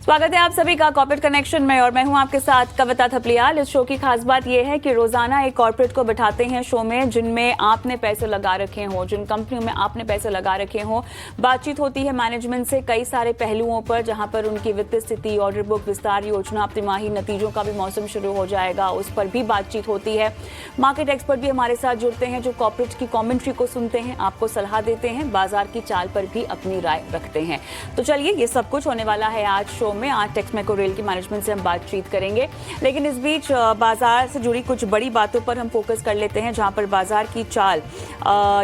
स्वागत है आप सभी का कॉर्पोरेट कनेक्शन में और मैं हूं आपके साथ कविता थपलियाल। इस शो की खास बात यह है कि रोजाना एक कॉर्पोरेट को बिठाते हैं शो में जिनमें आपने पैसे लगा रखे हों, जिन कंपनियों में आपने पैसे लगा रखे हों। बातचीत होती है मैनेजमेंट से कई सारे पहलुओं पर, जहां पर उनकी वित्तीय स्थिति, ऑर्डर बुक, विस्तार योजना, तिमाही नतीजों का भी मौसम शुरू हो जाएगा, उस पर भी बातचीत होती है। मार्केट एक्सपर्ट भी हमारे साथ जुड़ते हैं जो कॉर्पोरेट की कॉमेंट्री को सुनते हैं, आपको सलाह देते हैं, बाजार की चाल पर भी अपनी राय रखते हैं। तो चलिए, ये सब कुछ होने वाला है आज शो में। आज टेक्समेको रेल की मैनेजमेंट से हम बातचीत करेंगे, लेकिन इस बीच बाजार से जुड़ी कुछ बड़ी बातों पर हम फोकस कर लेते हैं, जहां पर बाजार की चाल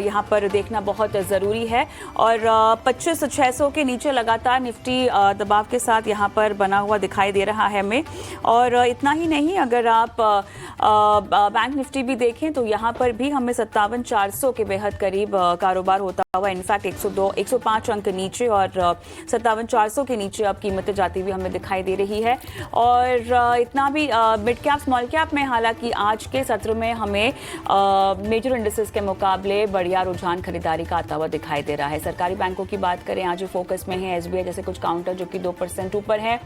यहां पर देखना बहुत ज़रूरी है। और 25,600 के नीचे लगातार निफ्टी दबाव के साथ यहां पर बना हुआ दिखाई दे रहा है हमें। और इतना ही नहीं, अगर आप बैंक निफ्टी भी देखें तो यहां पर भी हमें 57,400 के बेहद करीब कारोबार होता हुआ, इनफैक्ट 105 अंक नीचे और 57,400 के नीचे अब कीमतें जाती हुई हमें दिखाई दे रही है। और इतना भी मिड कैप स्मॉल कैप में हालांकि आज के सत्र में हमें मेजर इंडिसेस के मुकाबले बढ़िया रुझान खरीदारी का आता हुआ दिखाई दे रहा है। सरकारी बैंकों की बात करें, आज फोकस में है एसबीआई जैसे कुछ काउंटर जो कि 2% ऊपर है।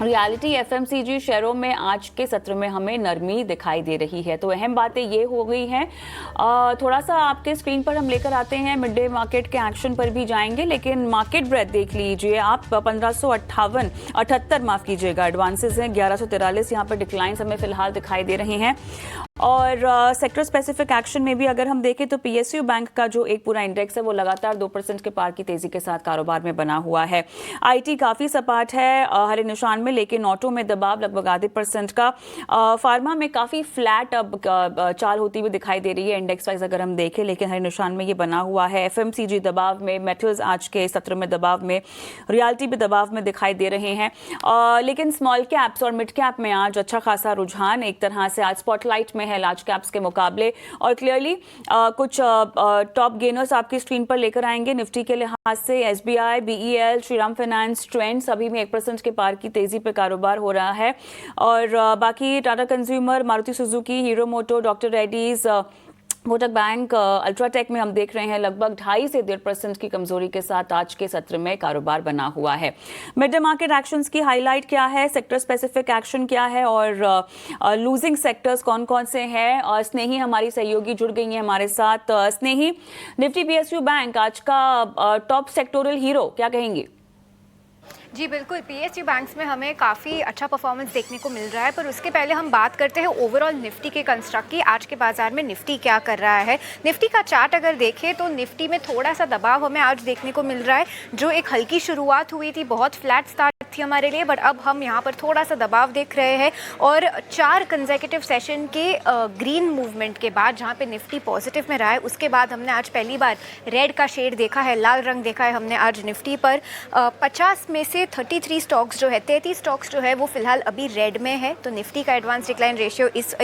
रियलिटी एफएमसीजी शेयरों में आज के सत्र में हमें नरमी दिखाई दे रही है। तो अहम बातें ये हो गई हैं। थोड़ा सा आपके स्क्रीन पर हम लेकर आते हैं, मिड डे मार्केट के एक्शन पर भी जाएंगे, लेकिन मार्केट ब्रेथ देख लीजिए आप। 1578 माफ कीजिएगा, एडवांसेस हैं 1143, यहाँ पर डिक्लाइंस हमें फिलहाल दिखाई दे रहे हैं। और सेक्टर स्पेसिफिक एक्शन में भी अगर हम देखें तो पीएसयू बैंक का जो एक पूरा इंडेक्स है वो लगातार 2% के पार की तेजी के साथ कारोबार में बना हुआ है। आईटी काफ़ी सपाट है हरे निशान में, लेकिन ऑटो में दबाव लगभग आधे % का। फार्मा में काफ़ी फ्लैट अब चाल होती हुई दिखाई दे रही है इंडेक्स वाइज अगर हम देखें, लेकिन हरे निशान में ये बना हुआ है। एफएमसीजी दबाव में, मेटल्स आज के सत्र में दबाव में, रियलिटी भी दबाव में दिखाई दे रहे हैं। लेकिन स्मॉल कैप्स और मिड कैप में आज अच्छा खासा रुझान एक तरह से आज स्पॉटलाइट में है लार्ज कैप्स के मुकाबले। और क्लियरली कुछ टॉप गेनर्स आपकी स्क्रीन पर लेकर आएंगे निफ्टी के लिहाज से। SBI, BEL, Shriram finance, trend सभी में 1% के पार की तेजी पे कारोबार हो रहा है। और बाकी Tata consumer, Maruti Suzuki, Hero Moto, doctor Reddy's, Kotak bank, UltraTech में हम देख रहे हैं लगभग 2.5 से 1.5% की कमजोरी के साथ आज के सत्र में कारोबार बना हुआ है। मिड डे मार्केट एक्शंस की हाईलाइट क्या है, सेक्टर स्पेसिफिक एक्शन क्या है और लूजिंग सेक्टर्स कौन कौन से हैं। स्नेही हमारी सहयोगी जुड़ गई हैं हमारे साथ। स्नेही, निफ्टी पीएसयू बैंक आज का टॉप सेक्टोरल हीरो, क्या कहेंगी? जी बिल्कुल, पीएसयू बैंक्स में हमें काफ़ी अच्छा परफॉर्मेंस देखने को मिल रहा है, पर उसके पहले हम बात करते हैं ओवरऑल निफ्टी के कंस्ट्रक्ट की। आज के बाजार में निफ्टी क्या कर रहा है। निफ्टी का चार्ट अगर देखें तो निफ्टी में थोड़ा सा दबाव हमें आज देखने को मिल रहा है। जो एक हल्की शुरुआत हुई थी, बहुत फ्लैट स्टार्ट थी हमारे लिए, बट अब हम यहाँ पर थोड़ा सा दबाव देख रहे हैं। और 4 कंसेक्यूटिव सेशन के ग्रीन मूवमेंट के बाद जहाँ पे निफ्टी पॉजिटिव में रहा है, उसके बाद हमने आज पहली बार रेड का शेड देखा है, लाल रंग देखा है हमने आज निफ्टी पर। 50 में से 33 स्टॉक्स जो है, 33 स्टॉक्स जो है वो फिलहाल अभी रेड में है। तो निफ्टी का एडवांस डिक्लाइन रेशियो इस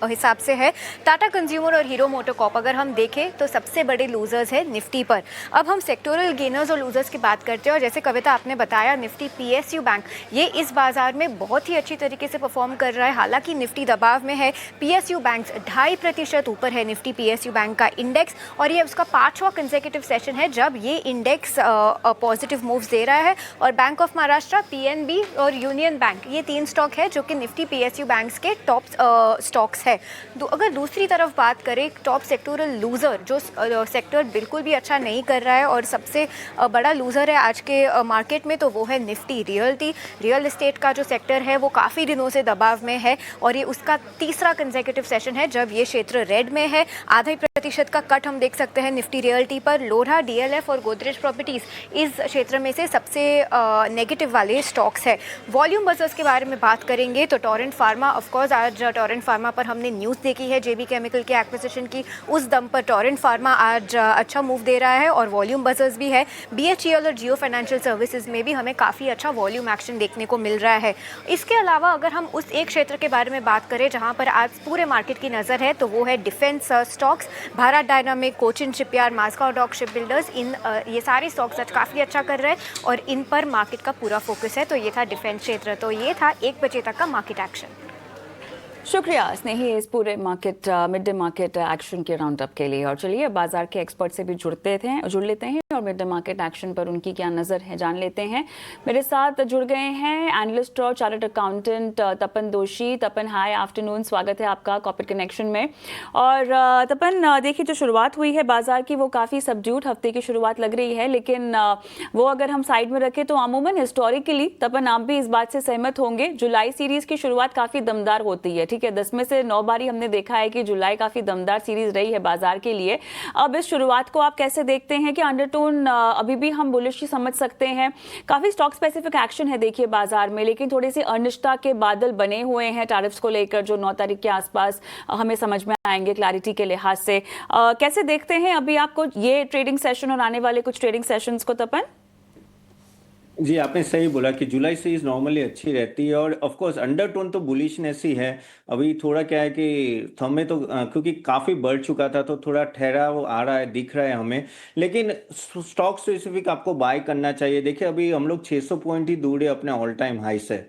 हिसाब से है। टाटा कंज्यूमर और हीरो मोटोकॉर्प अगर हम देखें तो सबसे बड़े लूजर्स है निफ्टी पर। अब हम सेक्टोरल गेनर्स और लूजर्स की बात करते हैं, और जैसे कविता आपने बताया, निफ्टी पीएसयू बैंक ये इस बाजार में बहुत ही अच्छी तरीके से परफॉर्म कर रहा है। हालांकि निफ्टी दबाव में है, पीएसयू बैंक 2.5% ऊपर है निफ्टी पीएसयू बैंक का इंडेक्स, और ये उसका 5वां कंसेक्यूटिव सेशन है जब ये इंडेक्स पॉजिटिव मूव्स दे रहा है। और बैंक ऑफ महाराष्ट्र, पीएनबी और यूनियन बैंक, ये 3 स्टॉक है जो कि निफ्टी पीएसयू बैंक्स के टॉप स्टॉक्स है। अगर दूसरी तरफ बात करें टॉप सेक्टोरल लूजर, जो सेक्टर बिल्कुल भी अच्छा नहीं कर रहा है और सबसे बड़ा लूजर है आज के मार्केट में, तो वो है निफ्टी रियल एस्टेट का जो सेक्टर है वो काफ़ी दिनों से दबाव में है, और ये उसका 3रा कंसेक्यूटिव सेशन है जब ये क्षेत्र रेड में है। 0.5% का कट हम देख सकते हैं निफ्टी रियल्टी पर। लोढ़ा, डीएलएफ और गोदरेज प्रॉपर्टीज इस क्षेत्र में से सबसे नेगेटिव वाले स्टॉक्स है। वॉल्यूम बजर्स के बारे में बात करेंगे तो टोरेंट फार्मा, ऑफकोर्स आज टोरेंट फार्मा पर हमने न्यूज़ देखी है जेबी केमिकल के एक्विजिशन की, उस दम पर टोरेंट फार्मा आज अच्छा मूव दे रहा है और वॉल्यूम बजर्स भी है। बीएचईएल और जियो फाइनेंशियल सर्विसेज में भी हमें काफ़ी अच्छा वॉल्यूम एक्शन देखने को मिल रहा है। इसके अलावा अगर हम उस एक क्षेत्र के बारे में बात करें जहां पर आज पूरे मार्केट की नज़र है, तो वो है defence stocks. Bharat Dynamic, Cochin shipyard, Mazagon dock shipbuilders, ये सारे स्टॉक्स आज काफ़ी अच्छा कर रहे हैं और इन पर मार्केट का पूरा फोकस है। तो ये था डिफेंस क्षेत्र। तो ये था 1 बजे तक का मार्केट एक्शन। शुक्रिया स्नेही इस पूरे market mid day market action के राउंड अप के लिए। और चलिए बाजार के एक्सपर्ट से भी जुड़ लेते हैं और मिड डे मार्केट एक्शन पर उनकी क्या नज़र है जान लेते हैं। मेरे साथ जुड़ गए हैं एनालिस्ट और चार्टर्ड अकाउंटेंट तपन दोषी। तपन हाय आफ्टरनून, स्वागत है आपका कॉर्पोरेट कनेक्शन में। और तपन देखिए जो शुरुआत हुई है बाजार की वो काफ़ी सबड्यूड हफ्ते की शुरुआत लग रही है, लेकिन वो अगर हम साइड में रखें तो अमूमन हिस्टोरिकली तपन आप भी इस बात से सहमत होंगे जुलाई सीरीज की शुरुआत काफ़ी दमदार होती है। ठीक है, 10 में से 9 बारी हमने देखा है कि जुलाई काफ़ी दमदार सीरीज रही है बाजार के लिए। अब इस शुरुआत को आप कैसे देखते हैं कि अंडरटोन अभी भी हम बुलिश ही समझ सकते हैं? काफ़ी स्टॉक स्पेसिफिक एक्शन है देखिए बाजार में, लेकिन थोड़ी सी अनिश्चितता के बादल बने हुए हैं टैरिफ्स को लेकर जो 9 तारीख के आसपास हमें समझ में आएंगे क्लैरिटी के लिहाज से। कैसे देखते हैं अभी आपको ये ट्रेडिंग सेशन और आने वाले कुछ ट्रेडिंग सेशंस को तपन? जी, आपने सही बोला कि जुलाई सीरीज नॉर्मली अच्छी रहती है और ऑफ कोर्स अंडरटोन तो बुलिशनेस ही है। अभी थोड़ा क्या है कि हमें तो क्योंकि काफ़ी बढ़ चुका था तो थोड़ा ठहराव आ रहा है, दिख रहा है हमें। लेकिन स्टॉक स्पेसिफिक आपको बाय करना चाहिए। देखिए अभी हम लोग 600 पॉइंट ही दूर है अपने ऑल टाइम हाई से।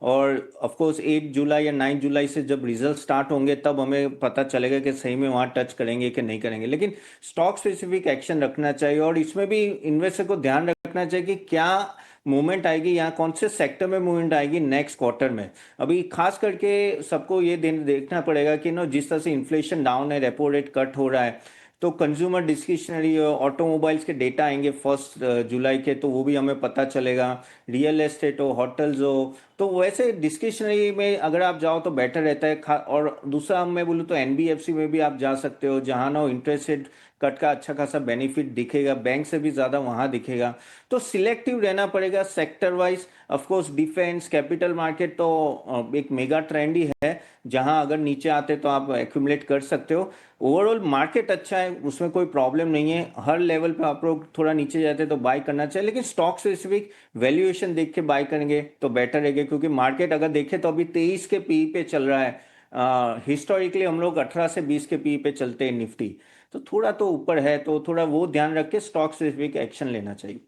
और ऑफ कोर्स 8 जुलाई या 9 जुलाई से जब रिजल्ट स्टार्ट होंगे तब हमें पता चलेगा कि सही में वहाँ टच करेंगे कि नहीं करेंगे। लेकिन स्टॉक स्पेसिफिक एक्शन रखना चाहिए और इसमें भी इन्वेस्टर को ध्यान रखना चाहिए कि क्या मूवमेंट आएगी, यहाँ कौन से सेक्टर में मूवमेंट आएगी नेक्स्ट क्वार्टर में। अभी खास करके सबको ये देखना पड़ेगा कि जिस तरह से इन्फ्लेशन डाउन है, रेपो रेट कट हो रहा है, तो कंज्यूमर डिस्क्रिशनरी ऑटोमोबाइल्स के डेटा आएंगे 1 जुलाई के, तो वो भी हमें पता चलेगा। रियल एस्टेट हो, होटल्स हो, तो वैसे डिस्क्रिशनरी में अगर आप जाओ तो बेटर रहता है। और दूसरा मैं बोलूँ तो एनबीएफसी में भी आप जा सकते हो, जहाँ ना इंटरेस्ट रेट कट का अच्छा खासा बेनिफिट दिखेगा, बैंक से भी ज़्यादा वहाँ दिखेगा। तो सिलेक्टिव रहना पड़ेगा sector wise. Of course defence, capital market तो एक मेगा ट्रेंड ही है, जहाँ अगर नीचे आते तो आप एक्यूमुलेट कर सकते हो। ओवरऑल मार्केट अच्छा है, उसमें कोई प्रॉब्लम नहीं है। हर लेवल पे आप लोग थोड़ा नीचे जाते तो बाय करना चाहिए, लेकिन स्टॉक स्पेसिफिक वैल्यूएशन देख के बाय करेंगे तो बेटर रहेगा, क्योंकि मार्केट अगर देखें तो अभी 23 के पी पे चल रहा है। हिस्टोरिकली हम लोग 18 से 20 के पी पे चलते हैं निफ्टी, तो थोड़ा तो ऊपर है, तो थोड़ा वो ध्यान रख के स्टॉक स्पेसिफिक एक्शन लेना चाहिए।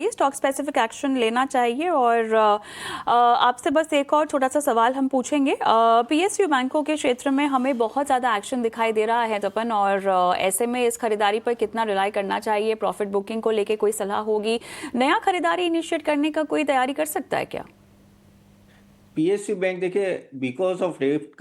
ये स्टॉक स्पेसिफिक एक्शन लेना चाहिए। और आपसे बस एक और छोटा सा सवाल हम पूछेंगे। पीएसयू बैंकों के क्षेत्र में हमें बहुत ज़्यादा एक्शन दिखाई दे रहा है तपन, और ऐसे में इस खरीदारी पर कितना रिलाई करना चाहिए? प्रॉफिट बुकिंग को लेके कोई सलाह होगी? नया खरीदारी इनिशिएट करने का कोई तैयारी कर सकता है क्या? पीएसयू बैंक देखिए, बिकॉज ऑफ रेट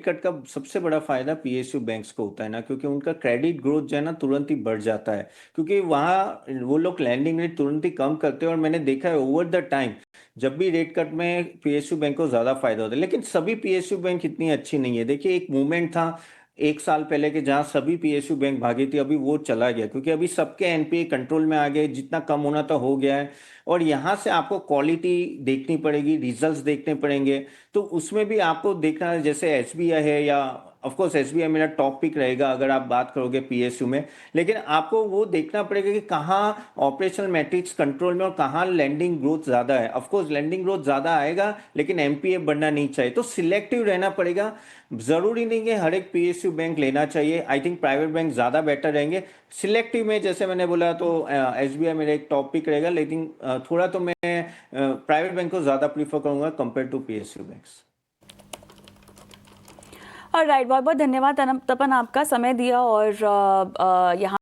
कट का सबसे बड़ा फायदा पीएसयू बैंक्स को होता है ना, क्योंकि उनका क्रेडिट ग्रोथ जो है ना तुरंत ही बढ़ जाता है, क्योंकि वहाँ वो लोग लैंडिंग रेट तुरंत ही कम करते हैं। और मैंने देखा है ओवर द टाइम जब भी रेट कट में पीएसयू बैंक को ज़्यादा फायदा होता है। लेकिन सभी पीएसयू बैंक इतनी अच्छी नहीं है। देखिए एक मूवमेंट था 1 साल पहले के जहाँ सभी पीएसयू बैंक भागी थी, अभी वो चला गया, क्योंकि अभी सबके एनपीए कंट्रोल में आ गए, जितना कम होना था हो गया है। और यहाँ से आपको क्वालिटी देखनी पड़ेगी, रिजल्ट्स देखने पड़ेंगे। तो उसमें भी आपको देखना है, जैसे एसबीआई है, या ऑफ कोर्स एसबीआई मेरा टॉप पिक रहेगा अगर आप बात करोगे पीएसयू में। लेकिन आपको वो देखना पड़ेगा कि कहाँ ऑपरेशनल मैट्रिक्स कंट्रोल में और कहाँ लैंडिंग ग्रोथ ज़्यादा है। ऑफ कोर्स लैंडिंग ग्रोथ ज़्यादा आएगा, लेकिन एमपीए बढ़ना नहीं चाहिए, तो सिलेक्टिव रहना पड़ेगा। ज़रूरी नहीं है हर एक पीएसयू बैंक लेना चाहिए। आई थिंक प्राइवेट बैंक ज़्यादा बेटर रहेंगे। सिलेक्टिव में जैसे मैंने बोला तो एसबीआई मेरा एक टॉप पिक रहेगा, लेकिन थोड़ा तो मैं प्राइवेट बैंक को ज़्यादा प्रीफर करूंगा कंपेयर टू पीएसयू बैंक्स। और राइट, बहुत बहुत धन्यवाद तपन, आपका समय दिया और यहाँ